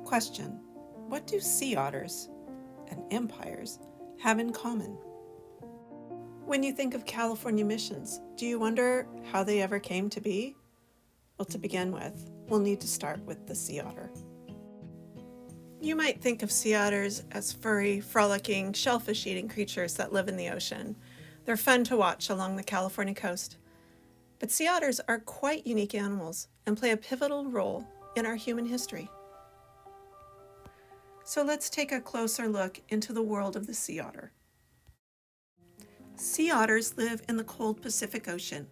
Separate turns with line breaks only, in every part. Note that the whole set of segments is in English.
Question: what do sea otters and empires have in common? When you think of California missions, do you wonder how they ever came to be? Well, to begin with, we'll need to start with the sea otter. You might think of sea otters as furry, frolicking, shellfish-eating creatures that live in the ocean. They're fun to watch along the California coast. But sea otters are quite unique animals and play a pivotal role in our human history. So let's take a closer look into the world of the sea otter. Sea otters live in the cold Pacific Ocean,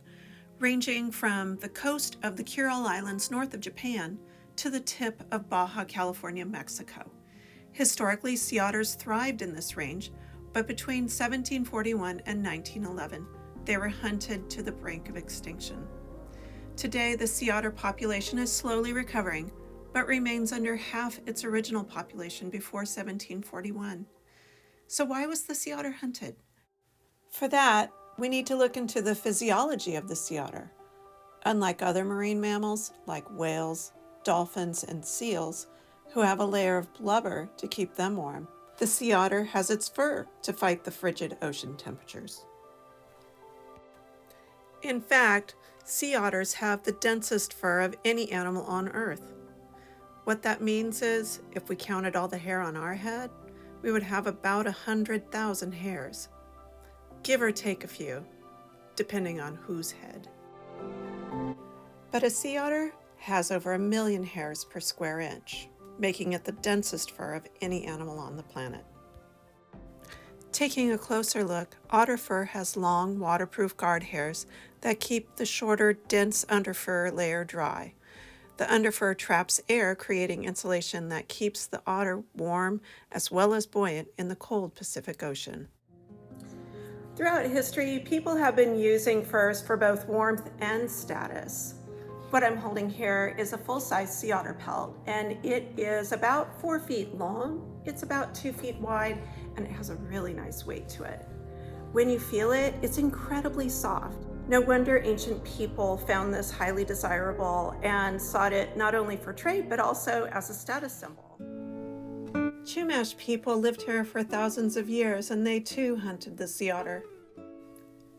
ranging from the coast of the Kuril Islands north of Japan to the tip of Baja California, Mexico. Historically, sea otters thrived in this range, but between 1741 and 1911, they were hunted to the brink of extinction. Today, the sea otter population is slowly recovering, but remains under half its original population before 1741. So why was the sea otter hunted? For that, we need to look into the physiology of the sea otter. Unlike other marine mammals, like whales, dolphins, and seals, who have a layer of blubber to keep them warm, the sea otter has its fur to fight the frigid ocean temperatures. In fact, sea otters have the densest fur of any animal on Earth. What that means is, if we counted all the hair on our head, we would have about 100,000 hairs, give or take a few, depending on whose head. But a sea otter has over 1 million hairs per square inch, making it the densest fur of any animal on the planet. Taking a closer look, otter fur has long, waterproof guard hairs that keep the shorter, dense underfur layer dry. The underfur traps air, creating insulation that keeps the otter warm as well as buoyant in the cold Pacific Ocean. Throughout history, people have been using furs for both warmth and status. What I'm holding here is a full-size sea otter pelt, and it is about 4 feet long, it's about 2 feet wide, and it has a really nice weight to it. When you feel it, it's incredibly soft. No wonder ancient people found this highly desirable and sought it not only for trade, but also as a status symbol. Chumash people lived here for thousands of years, and they too hunted the sea otter.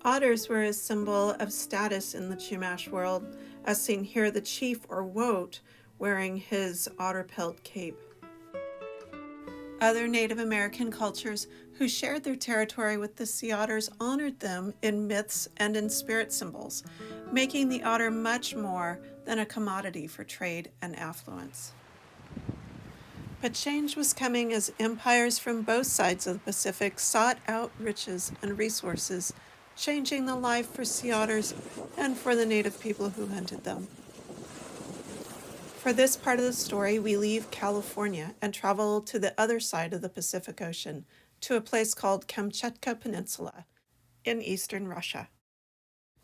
Otters were a symbol of status in the Chumash world, as seen here the chief or woat wearing his otter pelt cape. Other Native American cultures who shared their territory with the sea otters honored them in myths and in spirit symbols, making the otter much more than a commodity for trade and affluence. But change was coming as empires from both sides of the Pacific sought out riches and resources, changing the life for sea otters and for the native people who hunted them. For this part of the story, we leave California and travel to the other side of the Pacific Ocean, to a place called Kamchatka Peninsula in eastern Russia.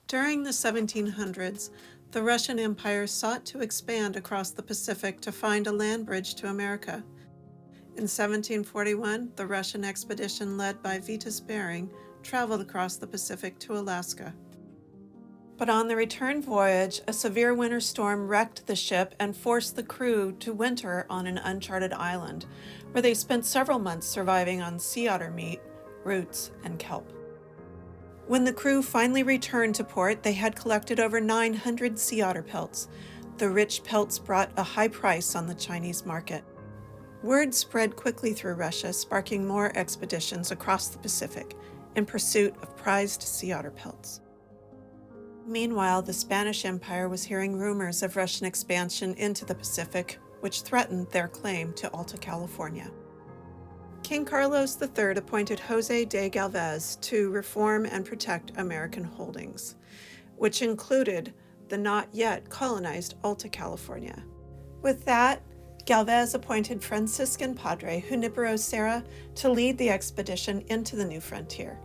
During the 1700s, the Russian Empire sought to expand across the Pacific to find a land bridge to America. In 1741, the Russian expedition led by Vitus Bering traveled across the Pacific to Alaska. But on the return voyage, a severe winter storm wrecked the ship and forced the crew to winter on an uncharted island, where they spent several months surviving on sea otter meat, roots, and kelp. When the crew finally returned to port, they had collected over 900 sea otter pelts. The rich pelts brought a high price on the Chinese market. Word spread quickly through Russia, sparking more expeditions across the Pacific in pursuit of prized sea otter pelts. Meanwhile, the Spanish Empire was hearing rumors of Russian expansion into the Pacific, which threatened their claim to Alta California. King Carlos III appointed José de Galvez to reform and protect American holdings, which included the not yet colonized Alta California. With that, Galvez appointed Franciscan Padre Junipero Serra to lead the expedition into the new frontier.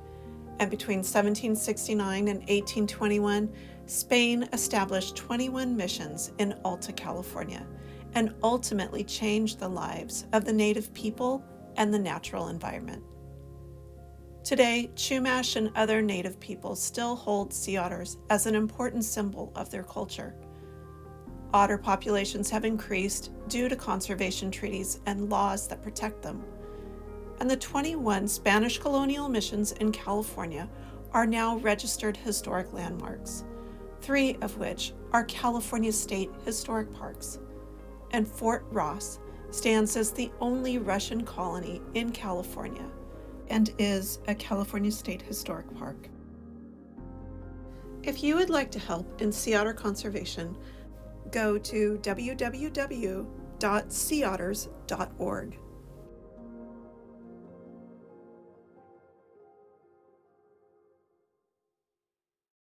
And between 1769 and 1821, Spain established 21 missions in Alta California and ultimately changed the lives of the native people and the natural environment. Today, Chumash and other native peoples still hold sea otters as an important symbol of their culture. Otter populations have increased due to conservation treaties and laws that protect them. And the 21 Spanish colonial missions in California are now registered historic landmarks, 3 of which are California State Historic Parks. And Fort Ross stands as the only Russian colony in California and is a California State Historic Park. If you would like to help in sea otter conservation, go to www.seaotters.org.